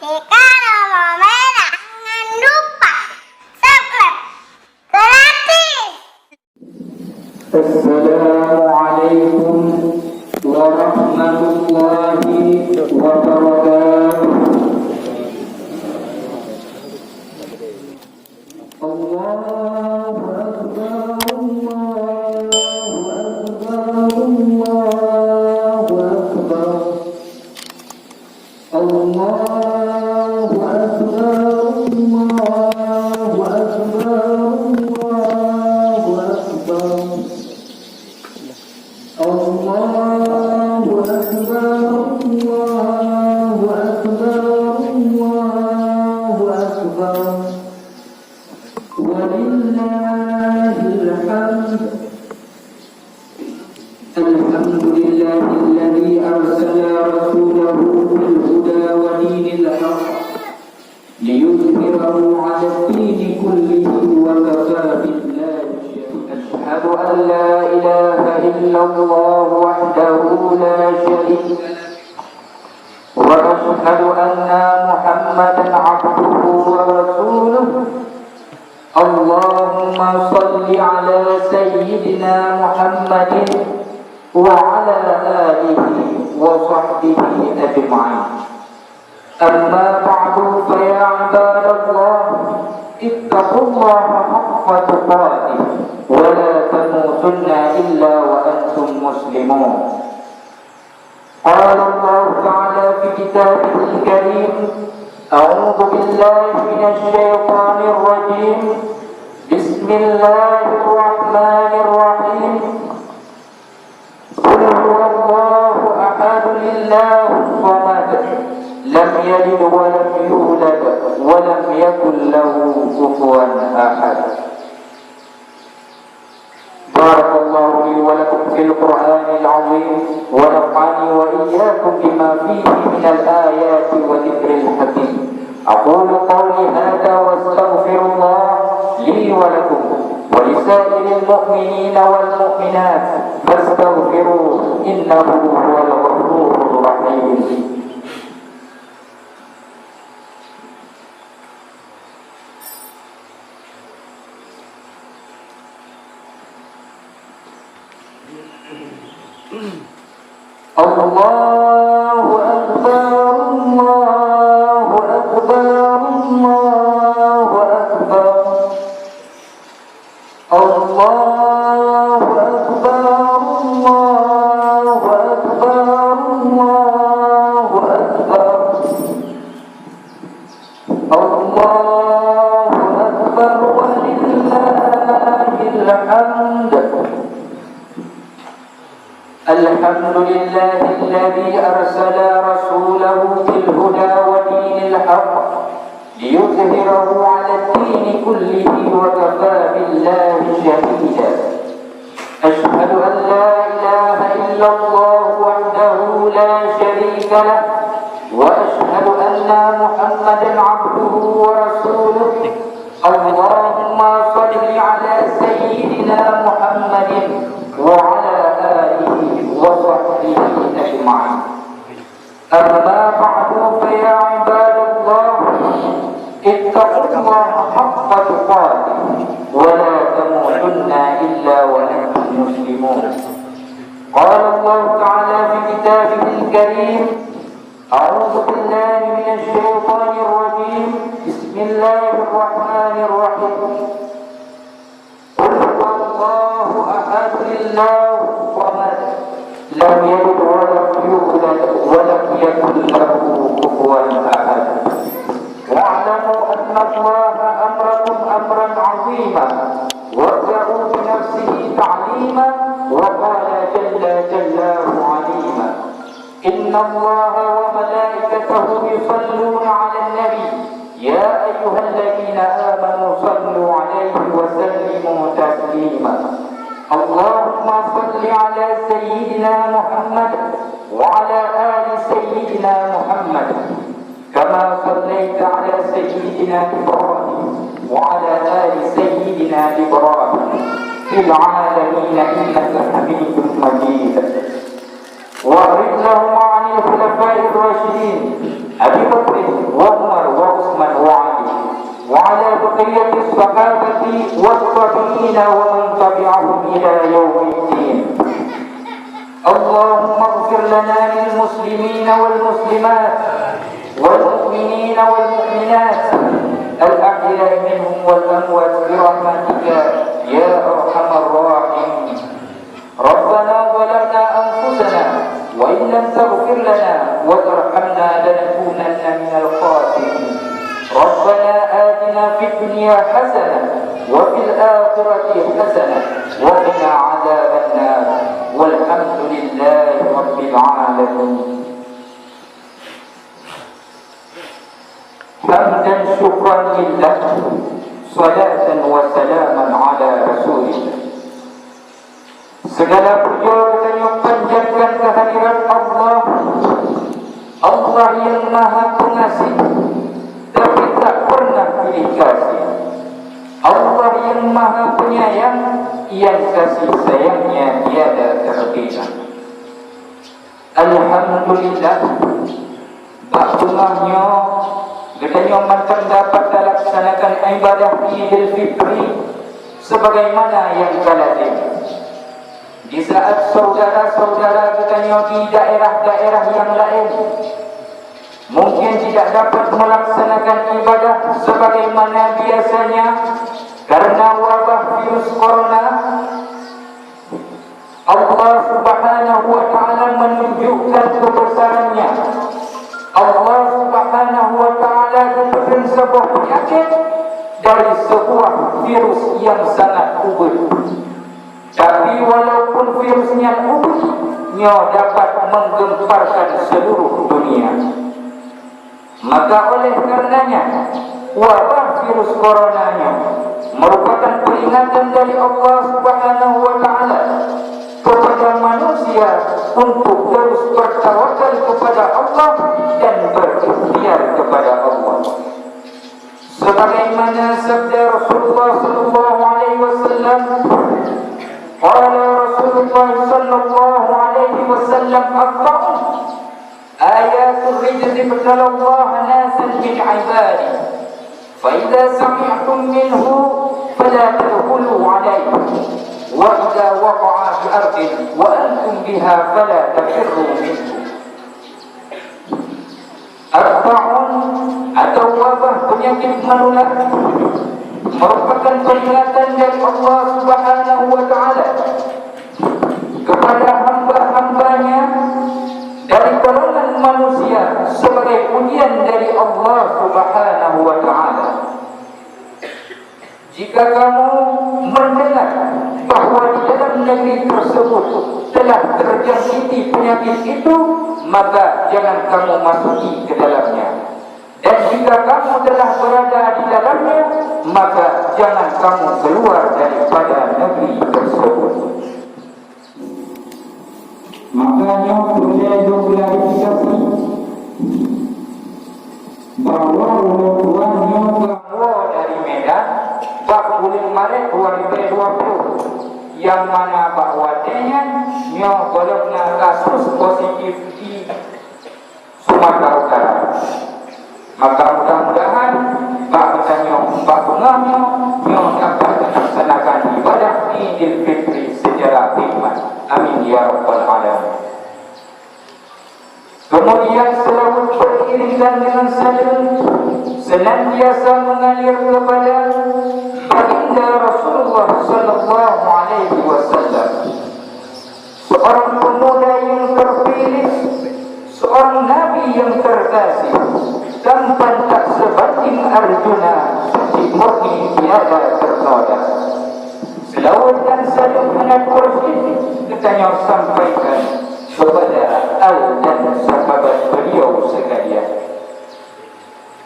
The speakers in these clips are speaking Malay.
Jika mau merah, jangan lupa subscribe gratis. Assalamualaikum warahmatullahi wabarakatuh. Allahu Akbar, Allahu Akbar, Allahu Akbar. Allahu Akbar, Allahu Akbar, Allahu Akbar. Allahu Akbar, Allahu Akbar, Allahu Akbar. Walillahil hamd. Alhamdulillahilladzi arsala rasulahu bil huda wa dinil haqq liyudhhirahu 'ala ad-dini kullihi wa kafaa billahi shahida. Ashhadu an la ilaha illallah wahdahu la sharika lahu wa ashhadu anna Muhammadan 'abduhu wa rasuluhu. Allahumma salli 'ala sayyidina Muhammadin wa 'ala alihi wa sahbihi ajma'in. Amma ba'du, fa ya 'ibadallah, ittaqullaha haqqa tuqatih wa la tamutunna illa wa antum muslimun. Qala Allah ta'ala fi kitabihil karim, a'udzu billahi minasy syaithanir rajim. Bismillahirrahmanirrahim. Qul huwallahu ahad, Allahus samad, lam yalid wa lam yulad wa lam yakul lahu kufuwan ahad. Barakallahu li wa lakum fil Qur'anil 'azim wa nafa'ani wa iyyakum bima fihi minal ayati wa dzikril hakim. Aqulu qawli hadha wa astaghfirullah li wa lakum wa lisa'iril mu'minina wal mu'minat fastaghfiruhu innahu huwal ghafurur rahim. Allahu Akbar, Allahu Akbar, Allahu Akbar. Allahu Akbar, Allahu Akbar, Allahu Akbar. Allahu Akbar walillahil hamd. الحمد لله الذي أرسل رسوله بالهدى ودين الحق ليظهره على الدين كله وكفى بالله شهيدا. أشهد أن لا إله إلا الله وحده لا شريك له وأشهد أن محمدا عبده ورسوله. اللهم صل على سيدنا محمد وعلى آله وصحبه أجمعين. أما بعد، فيا عباد الله، اتقوا الله حق تقاته ولا تموتن إلا وأنتم مسلمون. قال الله تعالى في كتابه الكريم، أعوذ بالله من الشيطان الرجيم، بسم الله الرحمن الرحيم. قل هو الله أحد، الله الصمد، لم يلد ولم يولد ولم يكن له كفوا أحد. واعلموا أن الله أمركم أمرا عظيما وابدأوا بنفسه تعليما وقال جل جلاله عليما. إن الله وملائكته يصلون على النبي يا أيها الذين آمنوا صلوا عليه وسلموا تسليما. اللهم صل على سيدنا محمد وعلى آل سيدنا محمد كما صليت على سيدنا إبراهيم وعلى آل سيدنا إبراهيم في العالمين إنك حميد مجيد. وارض لهم عن الخلفاء الراشدين أبي بكر والمسلمين ومن تبعهم إلى يوم الدين. اللهم اغفر لنا للمسلمين والمسلمات والمؤمنين والمؤمنات الأحياء منهم والأموات برحمتك يا أرحم الراحمين. ربنا ظلمنا أنفسنا وإن لم تغفر لنا وترحمنا لنكونن من الخاسرين. ربنا آتنا في الدنيا حسنة وفي الآخرة حسنة وقنا عذاب النار والحمد لله رب العالمين. حمدا شكرا لله صلاة وسلاما على رسول الله. Segala puja kita panjatkan kehadirat Allah, Allah yang Maha Pengasih tapi tak pernah pilih kasih, Allah yang Maha Penyayang yang kasih sayangnya tiada terhingga. Alhamdulillah, bakumahnya gedanya macam dapat laksanakan ibadah Idul Fitri sebagaimana yang lazim. Di saat saudara-saudara kita di daerah-daerah yang lain mungkin tidak dapat melaksanakan ibadah sebagaimana biasanya karena wabah virus corona, Allah Subhanahu wa ta'ala menunjukkan kebesarannya. Allah Subhanahu wa ta'ala memberikan sebuah penyakit dari sebuah virus yang sangat ubud. Tapi walaupun virusnya ubud, ia dapat menggemparkan seluruh dunia. Maka oleh karenanya wabah virus coronanya merupakan peringatan dari Allah Subhanahu wa ta'ala kepada manusia untuk terus bertawakal kepada Allah dan berikhtiar kepada Allah. Sebagaimana sabda Rasulullah sallallahu alaihi wasallam, qala Rasulullah sallallahu alaihi wasallam aqra'u ayatul rijzi Allah nasan min ibadi fa idza sami'tum minhu fala tadkhulu alaihi wa idza waqa'a fi ardin wa antum biha fala tafirru minhu. At-ta'un atau wabah penyakit menular merupakan peringatan dari Allah Subhanahu wa ta'ala kepada hamba-hambanya dari golongan manusia sebagai ujian dari Allah Subhanahu wa ta'ala. Jika kamu mendengar bahawa di dalam negeri tersebut telah terjangkiti penyakit itu, maka jangan kamu masuki ke dalamnya. Dan jika kamu telah berada di dalamnya, maka jangan kamu keluar daripada negeri tersebut. Makanya perlu klarifikasi bahawa tuannya bahwa dari Medan 40 Maret 2020 yang mana bahwanya golongnya kasus positif di Sumatera Utara. Maka mudah-mudahan Pak Bunganya dapat melaksanakan ibadah Idul Fitri secara hikmat. Amin ya rabbal alamin. Kemudian selalu beriringan dengan saling senantiasa mengalir kepada baginda Rasulullah sallallahu alaihi wasallam, seorang pemuda yang terpilih, seorang nabi yang terkasih, tampan tak sebanding Arjuna, suci murni tiada ternoda. Selawat dan salam hangat kursi kita sampaikan kepada al dan sahabat beliau sekalian.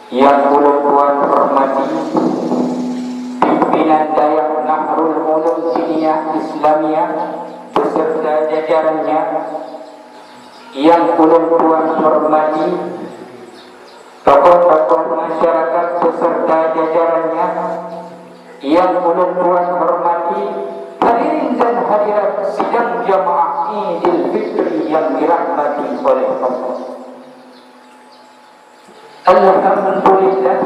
Yang ulun-ulun hormati pimpinan Dayak Nahrul Ulum Siniyah Islamiyah beserta jajarannya, yang ulun-ulun hormati tokoh-tokoh masyarakat beserta jajarannya, yang ulun-ulun hormati hadirin dan hadirat sidang jamaah Idul Fitri yang dirahmati oleh Allah. Alhamdulillah,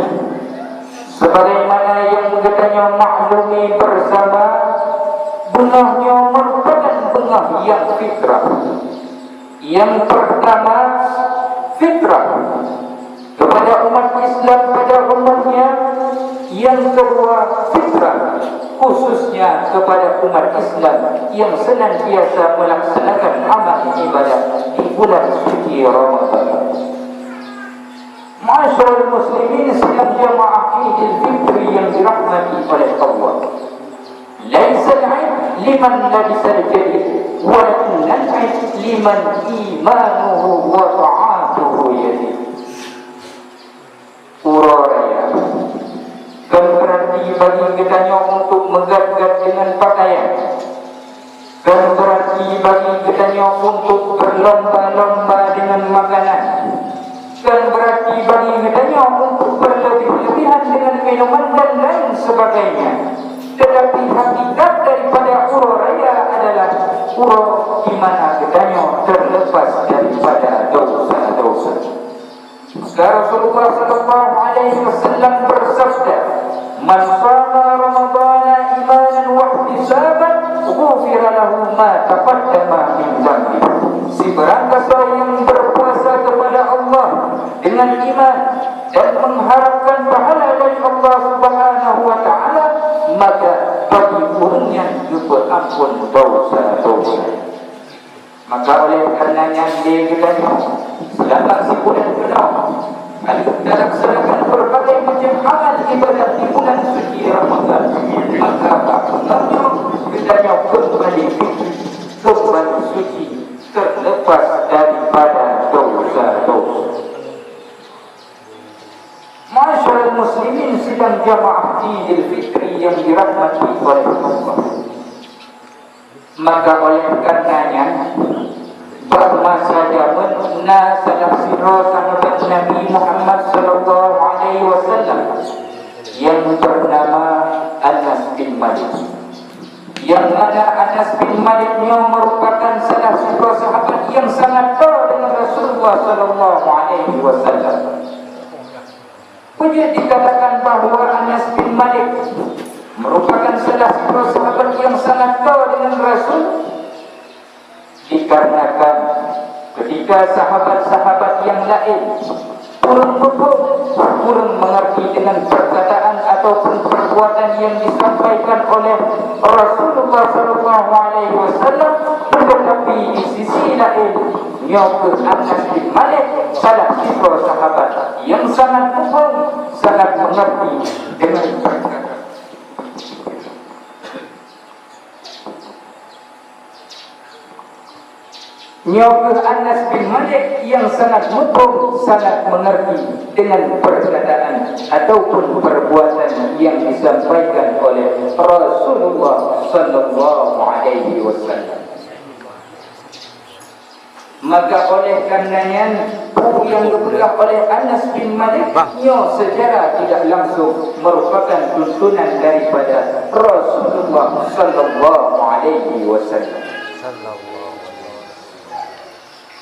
sebagaimana yang katanya maklumi bersama, bengahnya merupakan bengah yang fitrah. Yang pertama, fitrah kepada umat Islam pada umumnya. Yang kedua, fitrah khususnya kepada umat Islam yang senantiasa melaksanakan amal ibadah di bulan suci Ramadan. Ma'asyiral muslimin sidang jamaah Idul Fitri yang dirahmati oleh Allah. Laisa al-'aib liman labisa al-jadid, walakin al-'aib liman imanuhu wa ta'atuhu yazid. Uraya kan berarti bagi kitanya untuk megah-gah dengan pakaian, kan berarti bagi kitanya untuk berlomba-lomba dengan makanan, kan berarti bagi kitanya untuk berlebih-lebihan dengan minuman dan lain sebagainya. Tetapi hakikat daripada uraya adalah di mana kitanya terlepas daripada dosa-dosa. Rasulullah sallallahu alaihi wasallam bersabda, "Man shama Ramadana imanan wa ihtisaban, ghufira lahu ma taqaddama min dhanbi." Si barangkali yang berpuasa kepada Allah dengan iman dan mengharapkan pahala dari Allah Subhanahu wa taala, maka bagi orangnya juga ampun dosa-dosa. Maka oleh karenanya dia katanya, selama sebulan penuh kita laksanakan berbagai macam amal ibadah di bulan suci Ramadan, maka bagaimana kitanya kembali suci terlepas daripada dosa-dosa. Ma'asyiral muslimin sidang jamaah Idul Fitri yang dirahmati oleh Allah. Maka oleh karenanya bermasa zaman salah sirah sahabat Nabi Muhammad sallallahu alaihi wasallam yang bernama Anas bin Malik, yang mana Anas bin Maliknya merupakan salah sirah sahabat yang sangat taat dengan Rasulullah sallallahu alaihi wasallam. Punya dikatakan bahawa Anas bin Malik merupakan salah sirah sahabat yang sangat taat dengan Rasul, dikarenakan ketika sahabat-sahabat yang lain kurang mengerti dengan perkataan ataupun perbuatan yang disampaikan oleh Rasulullah sallallahu alaihi wasallam, tetapi di sisi lain nyokut Anas bin Malik salah satu sahabat yang sangat sangat mengerti dengan perkataan. Nyokut Anas bin Malik yang sangat sangat mengerti dengan perkataan ataupun perbuatan yang disampaikan oleh Rasulullah sallallahu alaihi wasallam. Maka oleh karenanya yang dibelah oleh Anas bin Malik secara tidak langsung merupakan tuntunan daripada Rasulullah sallallahu alaihi wasallam.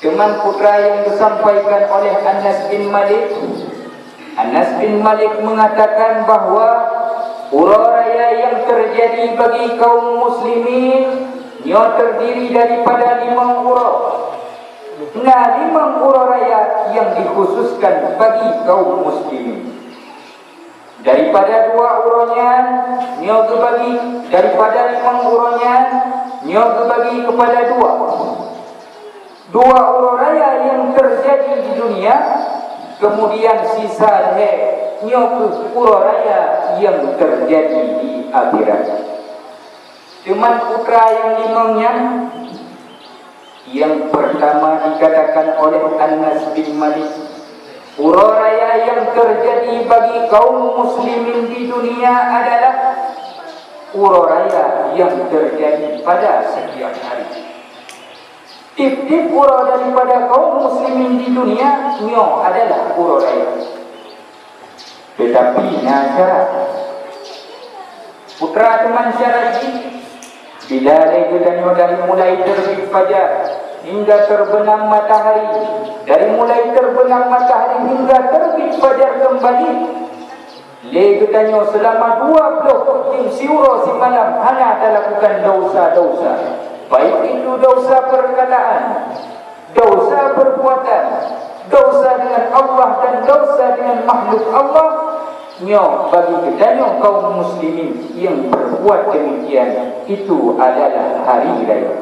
Keman putra yang disampaikan oleh Anas bin Malik, Anas bin Malik mengatakan bahawa uraya yang terjadi bagi kaum muslimin terdiri daripada 5 urah. Nah, 5 uraya yang dikhususkan bagi kaum muslimin. Daripada 2 uranya dibagi, daripada 5 uranya dibagi kepada 2 uraya yang terjadi di dunia, kemudian sisa uraya yang terjadi di akhirat. Cuman putra yang 5-nya, yang pertama dikatakan oleh Anas bin Malik, uraya yang terjadi bagi kaum muslimin di dunia adalah uraya yang terjadi pada setiap hari. Tip-tip ura daripada kaum muslimin di dunia adalah uraya. Tetapi syarat putra teman syarat ini, bila dari mulai terbit fajar hingga terbenam matahari, dari mulai terbenam matahari hingga terbit fajar kembali, Le katanya selama 20 musim siura si malam hana tak lakukan dosa-dosa. Baik itu dosa perkataan, dosa perbuatan, dosa dengan Allah dan dosa dengan makhluk Allah. Nyo bagi katanya kaum muslimin yang berbuat demikian itu adalah hari raya.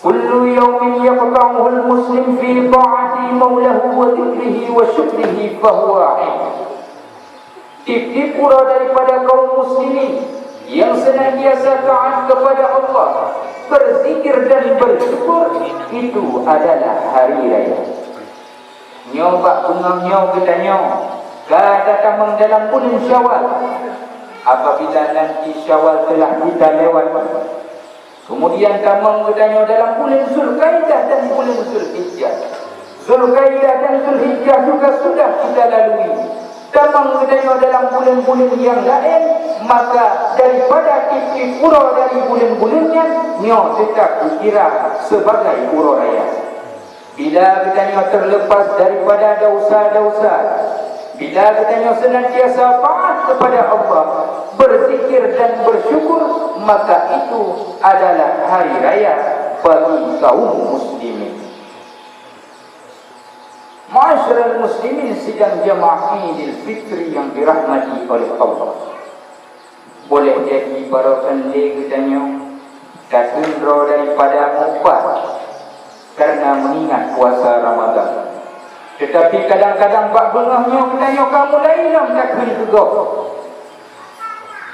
Kullu yawmin yaqta'uhu al-muslim fi ta'ati maulahu wa dhikrihi wa syukrihi fahuwa 'aid. Tiap-tiap pura daripada kaum muslimin yang senantiasa taat kepada Allah, berzikir dan bersyukur, itu adalah hari raya. Nyobak bunga katanya, kata tamang dalam bulan Syawal. Apabila nanti Syawal telah kita lewat, kemudian tamang katanya dalam bulan Zulkaidah dan bulan Zulhijjah. Zulkaidah dan Zulhijjah juga sudah kita lalui. Tamang katanya dalam bulan-bulan yang lain, maka daripada titik pura dari bulan-bulannya, nyo tetap dikira sebagai pura raya. Bila katanya terlepas daripada dosa-dosa, bila katanya senantiasa taat kepada Allah, berzikir dan bersyukur, maka itu adalah hari raya bagi kaum muslimin. Ma'asyiral muslimin sidang jamaah Idul Fitri yang dirahmati oleh Allah. Boleh jadi barokan katanya datundro daripada mufat karena mengingat puasa Ramadan. Tetapi kadang-kadang bak bengahnya katanya kamu lailam takbir juga.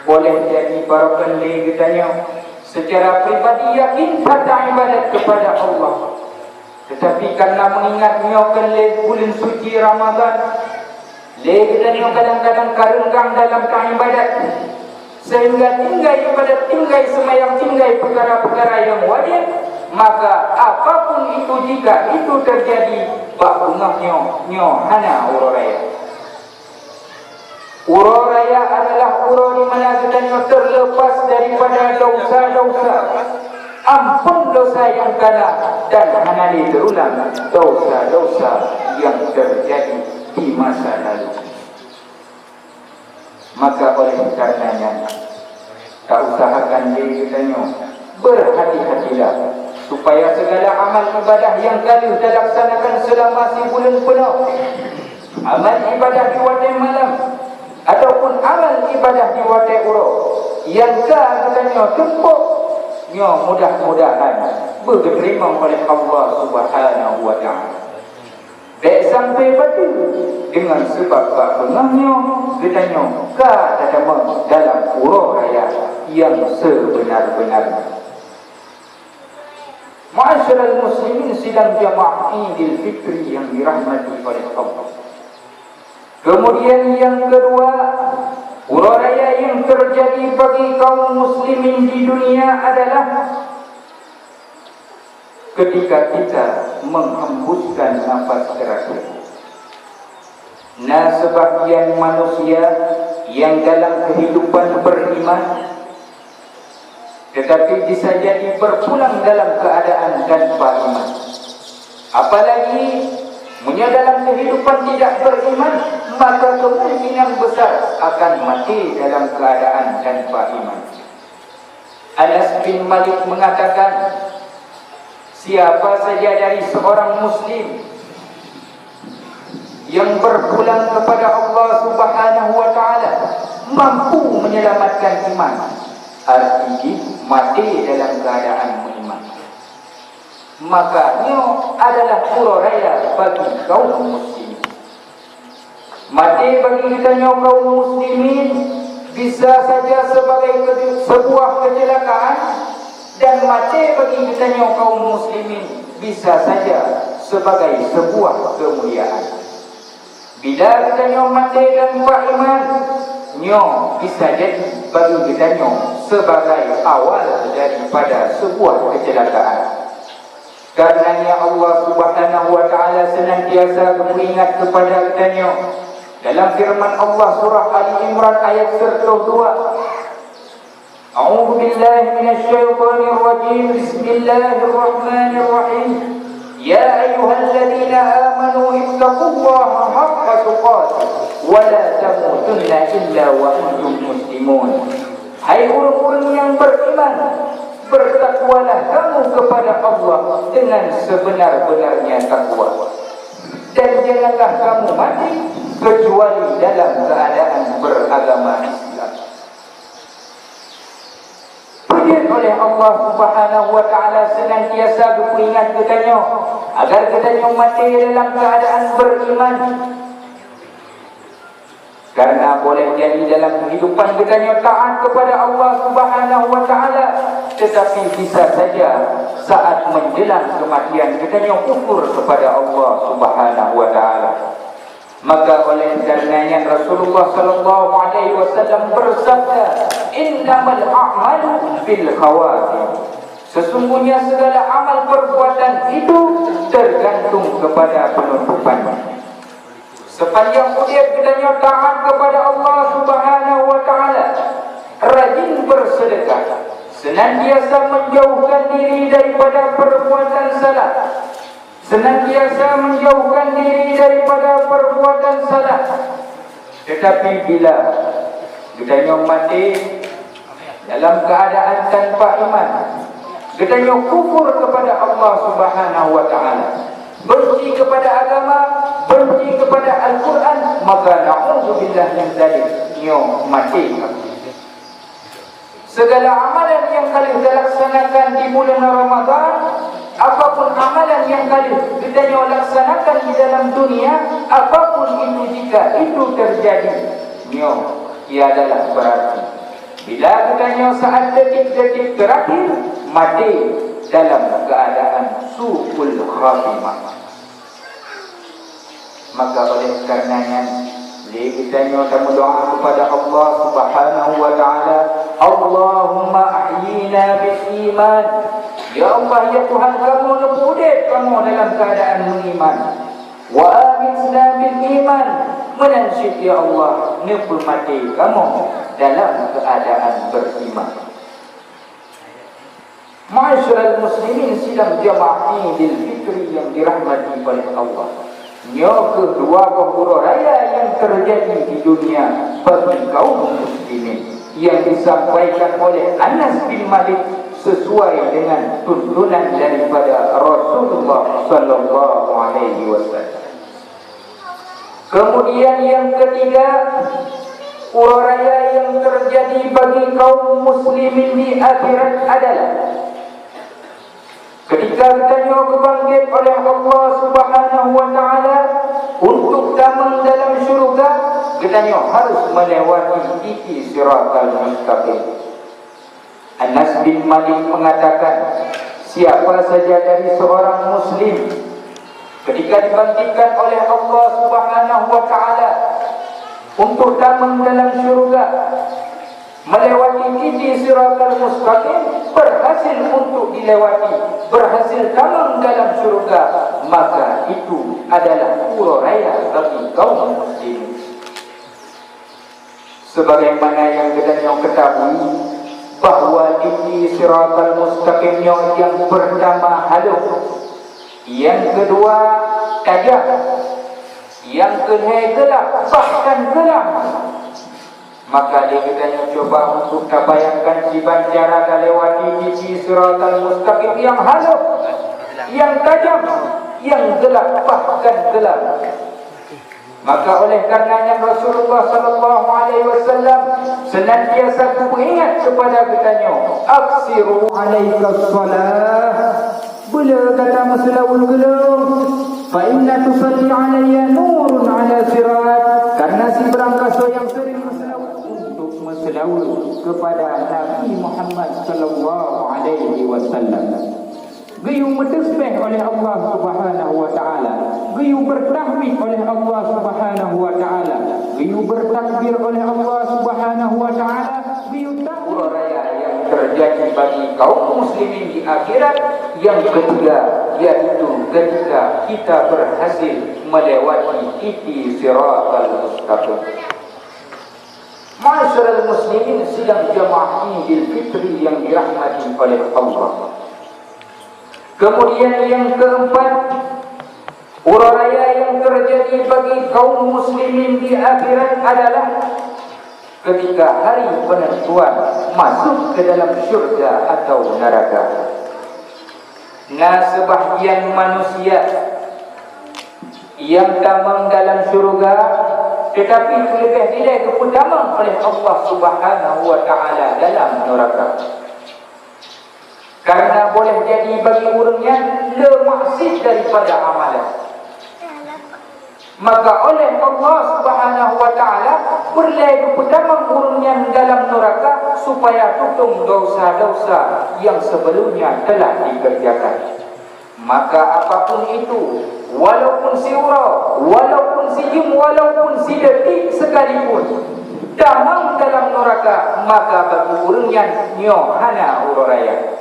Boleh jadi barokan katanya secara pribadi yakin pada ibadat kepada Allah. Tetapi karena mengingatnya bulan suci Ramadan, katanya kadang-kadang karenggang dalam ibadat, sehingga tinggal semayang tinggal perkara-perkara yang wajib, maka apapun itu jika itu terjadi, bak bungahnya hana urau raya. Urau raya adalah urau di mana katanya terlepas daripada dosa-dosa, ampun dosa yang kalah dan hana terulang dosa-dosa yang terjadi di masa lalu. Maka oleh karenanya tak usahakan katanya berhati-hatilah supaya segala amal ibadah yang kalian laksanakan selama sebulan penuh, amal ibadah di waktu malam ataupun amal ibadah di waktu urau yang katanya tempuk, mudah-mudahan diterima oleh Allah Subhanahu wa taala. Baik sampai batin dengan sebab bengahnya katanya kata dalam urau raya yang sebenar-benarnya. Ma'asyiral muslimin sidang jamaah Idul Fitri yang dirahmati oleh Allah. Kemudian yang kedua, urau raya yang terjadi bagi kaum muslimin di dunia adalah ketika kita menghembuskan nafas terakhir. Nah, sebagian manusia yang dalam kehidupan beriman tetapi bisa jadi berpulang dalam keadaan tanpa iman. Apalagi dalam kehidupan tidak beriman, maka kemungkinan besar akan mati dalam keadaan tanpa iman. Anas bin Malik mengatakan, siapa saja dari seorang muslim yang berpulang kepada Allah Subhanahu wa taala mampu menyelamatkan iman, artinya mati dalam keadaan beriman, maka ini adalah urau raya bagi kaum muslimin. Mati bagi kita kaum muslimin bisa saja sebagai sebuah kecelakaan, dan mati bagi kita kaum muslimin bisa saja sebagai sebuah kemuliaan. Bila kita mati tanpa iman, bisa jadi bagi kita sebagai awal daripada sebuah kecelakaan. Karenanya Allah Subhanahu wa taala senantiasa beringat kepada kita dalam firman Allah surah Ali Imran ayat 102. A'udzu billahi minasyaitonir rajim. Bismillahirrahmanirrahim. Ya ayyuhalladzina amanu ittaqullaha haqqa tuqatih wa la tamutunna illa wa antum muslimun. Hai orang-orang yang beriman, bertakwalah kamu kepada Allah dengan sebenar-benarnya takwa. Dan janganlah kamu mati kecuali dalam keadaan beragama Islam. Pujian oleh Allah Subhanahu wa taala senantiasa beringat katanya agar katanya mati dalam keadaan beriman. Karena boleh jadi dalam kehidupan katanya taat kepada Allah Subhanahu wa taala, tetapi bisa saja saat menjelang kematian katanya kufur kepada Allah Subhanahu wa taala. Maka oleh karenanya Rasulullah sallallahu alaihi wasallam bersabda, "Innamal a'malu bil khawatim." Sesungguhnya segala amal perbuatan itu tergantung kepada penutupannya. Sepanjang usia kita taat kepada Allah Subhanahu wa taala, rajin bersedekah, senantiasa menjauhkan diri daripada perbuatan salah, senantiasa menjauhkan diri daripada perbuatan salah. Tetapi bila kita mati dalam keadaan tanpa iman, kita kufur kepada Allah Subhanahu wa taala, benci kepada agama, benci kepada Al-Quran, maka na'udzubillah min dzalik, mati. Segala amalan yang kalian laksanakan di bulan Ramadan, apapun amalan yang kalian kita laksanakan di dalam dunia, apapun itu, jika itu terjadi, ia adalah berarti bila kita saat detik-detik terakhir mati dalam keadaan su'ul khatimah. Maka oleh karenanya kita berdoa kepada Allah Subhanahu wa taala, Allahumma ahyina bil iman. Ya Allah, ya Tuhan kamu hidup kamu dalam keadaan beriman. Wa amitna bil iman. Menansyid ya Allah, nipul mati kamu dalam keadaan beriman. Ma'asyiral muslimin sidang jamaah Idul Fitri yang dirahmati oleh Allah. Yang kedua perkara raya yang terjadi di dunia bagi kaum muslimin yang disampaikan oleh Anas bin Malik sesuai dengan tuntunan daripada Rasulullah sallallahu alaihi wasallam. Kemudian yang ketiga, perkara raya yang terjadi bagi kaum muslimin di akhirat adalah ketika ditanya kebangkit oleh Allah Subhanahu wa taala untuk damang dalam syurga, ditanya harus melewati titik siratal mustaqim. Anas bin Malik mengatakan, siapa saja dari seorang muslim ketika dibangkitkan oleh Allah Subhanahu wa taala untuk damang dalam syurga, melewati titik siratal mustaqim, berhasil untuk dilewati, berhasil damang dalam syurga, maka itu adalah perkara raya bagi kaum muslimin. Sebagaimana yang kita ketahui bahawa titik siratal mustaqim yang pertama halus, yang kedua tajam, yang kedua gelap, bahkan gelap. Maka dia kita coba untuk bayangkan siban cara lewati titik siratal mustaqim yang halus, yang tajam, yang gelap, bahkan gelap. Maka oleh karenanya Rasulullah sallallahu alaihi wasallam senantiasa beringat kepada kitanya, aksiru alaika salah, bila kata masalahul gelap, fa inna tusalli alayya nurun ala sirat, karena si berangkasa yang sering selawat kepada Nabi Muhammad sallallahu alaihi wasallam. Gayu bertasbih oleh Allah Subhanahu wa taala, gayu bertahmid oleh Allah Subhanahu wa taala, gayu bertakbir oleh Allah Subhanahu wa taala, gayu takbir raya yang terjadi bagi kaum muslimin di akhirat. Yang ketiga yaitu ketika kita berhasil melewati titik siratal mustaqim. Ma'asyiral muslimin sidang jamaah Idul Fitri yang dirahmati oleh Allah. Kemudian yang keempat, Huru raya yang terjadi bagi kaum muslimin di akhirat adalah ketika hari penentuan masuk ke dalam syurga atau neraka. Nah, sebahagian manusia yang tamam dalam syurga tetapi lebih nilai keutamaan oleh Allah Subhanahu wa taala dalam neraka. Karena boleh jadi bagi orangnya lemaksud daripada amalan. Maka oleh Allah Subhanahu wa taala berlai keutamaan orangnya dalam neraka supaya tutup dosa-dosa yang sebelumnya telah dikerjakan. Maka apapun itu, walaupun siura, walaupun sijum, walaupun sidetik sekalipun damang dalam neraka, maka bagi orangnya nyohana uraya.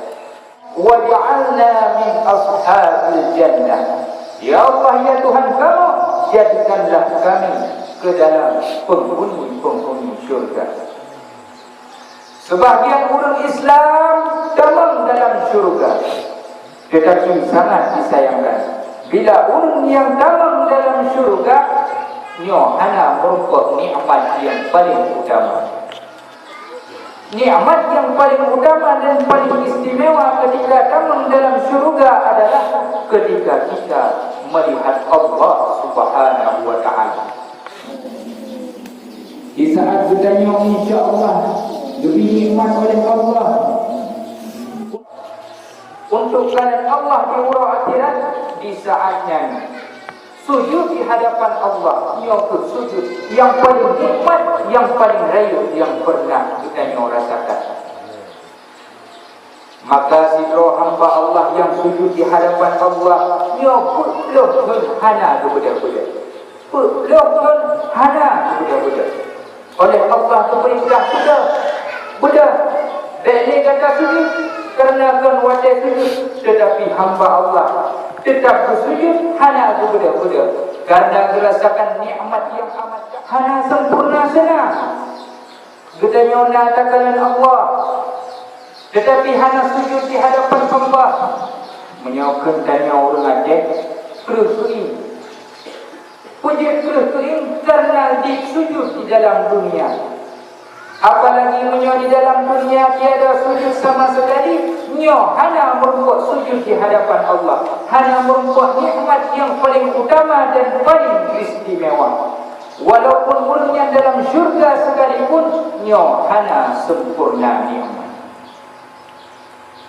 Wa ja'alna min ashabil jannah. Ya Allah, ya Tuhan kamu, jadikanlah kami ke dalam penghuni-penghuni syurga. Sebahagian orang Islam damang dalam syurga, tetapi sangat disayangkan bila orang yang damang dalam syurga nyohana merupakan nikmat yang paling utama. Nikmat yang paling utama dan paling istimewa ketika damang dalam syurga adalah ketika kita melihat Allah Subhanahu wa taala. Di saat kita insya-Allah lebih nikmat oleh Allah. Untuk kalian Allah di urang akhirat di saatnya sujud di hadapan Allah, nyokut sujud yang paling nikmat, yang paling rayu yang pernah kita rasakan. Maka si roh hamba Allah yang sujud di hadapan Allah nyokut lohun hana kepada-kepada, lohun hana kepada-kepada. Oleh Allah keperintah kita beda dia kata sujud kerana kan wajah sujud, tetapi hamba Allah tetap bersujud hana kepada-kepada kerana merasakan nikmat yang amat hana sempurna sana. Kita nyona takalan Allah, tetapi hana sujud di hadapan hamba menyokan tanya orang adik kerusui puji kerusui kerana disujud di dalam dunia. Apalagi menyo di dalam dunia tiada sujud sama sekali, nyo hana merupakan sujud di hadapan Allah, hana merupakan nikmat yang paling utama dan paling istimewa. Walaupun orangnya dalam syurga sekalipun, nyo hana sempurna nikmat.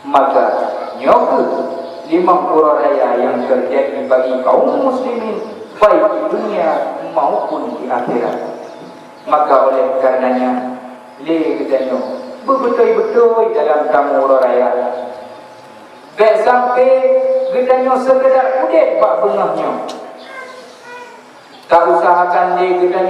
Maka nyo lima huru raya yang terjadi bagi kaum muslimin baik di dunia maupun di akhirat. Maka oleh karenanya kita betul-betul dalam tamu huru raya. Baik sampai kita sekedar udet pak bengahnya. Tak usahakan kita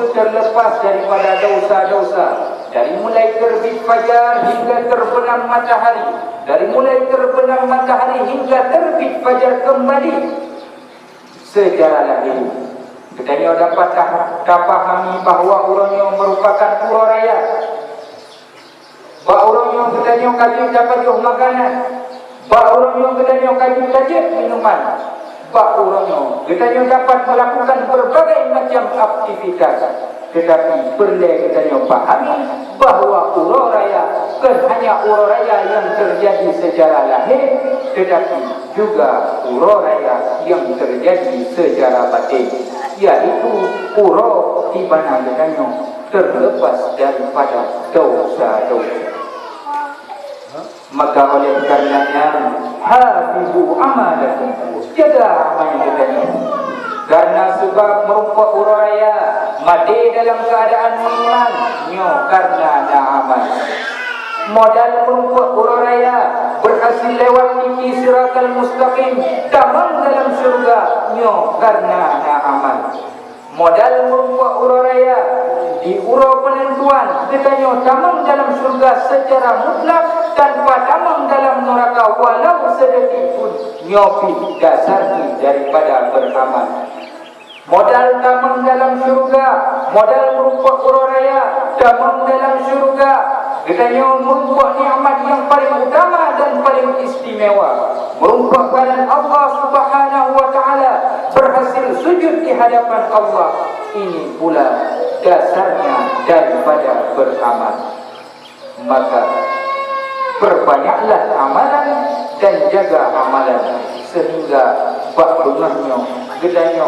terlepas daripada dosa-dosa. Dari mulai terbit fajar hingga terbenam matahari. Dari mulai terbenam matahari hingga terbit fajar kembali. Sejarah lahir. Kita dapat pahami bahawa orangnya merupakan huru raya. Bahawa orangnya kita kaji dapat makanan. Bahawa orangnya kita kaji minuman. Bahawa orangnya kita dapat melakukan berbagai macam aktivitas. Tetapi perlu kita pahami bahawa huru raya bukan hanya huru raya yang terjadi secara lahir, tetapi juga huru raya yang terjadi secara batin, yaitu huru di mana kita terlepas daripada dosa-dosa. Maka oleh karenanya hafizu amalakum, jaga amal kita. Karena sebab merupakan huru raya mati dalam keadaan iman nyo karena ada amal. Modal merupakan huru raya berhasil lewat tiki siratal mustaqim tamam dalam syurga nyo karena ada amal. Modal merupakan huru raya di huru penentuan kita nyo tamam dalam syurga secara mutlak tanpa tamam dalam neraka walau sedetik pun nyopi dasarnya daripada beramal. Modal tamam dalam syurga, modal merupakan huru raya tamam dalam syurga. Kita merupakan nikmat yang paling utama dan paling istimewa. Merupakan Allah Subhanahu wa taala berhasil sujud di hadapan Allah. Ini pula dasarnya daripada beramal. Maka perbanyaklah amalan dan jaga amalan sehingga bak bengahnya, gedanya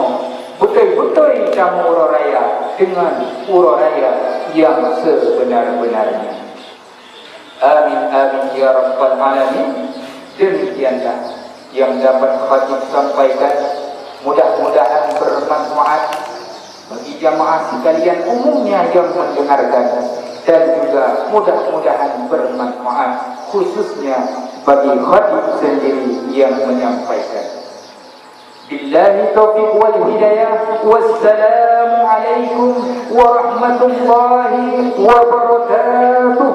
betul-betul kamu uraya dengan uraya yang sebenar-benarnya. Amin amin ya rabbal alamin. Demikianlah yang dapat khatib sampaikan. Mudah-mudahan bermanfaat bagi jamaah sekalian umumnya yang mendengarkan, dan juga mudah-mudahan bermanfaat khususnya bagi khatib sendiri yang menyampaikan. Billahi taufiq wal hidayah. Wassalamu alaikum warahmatullahi wabarakatuh.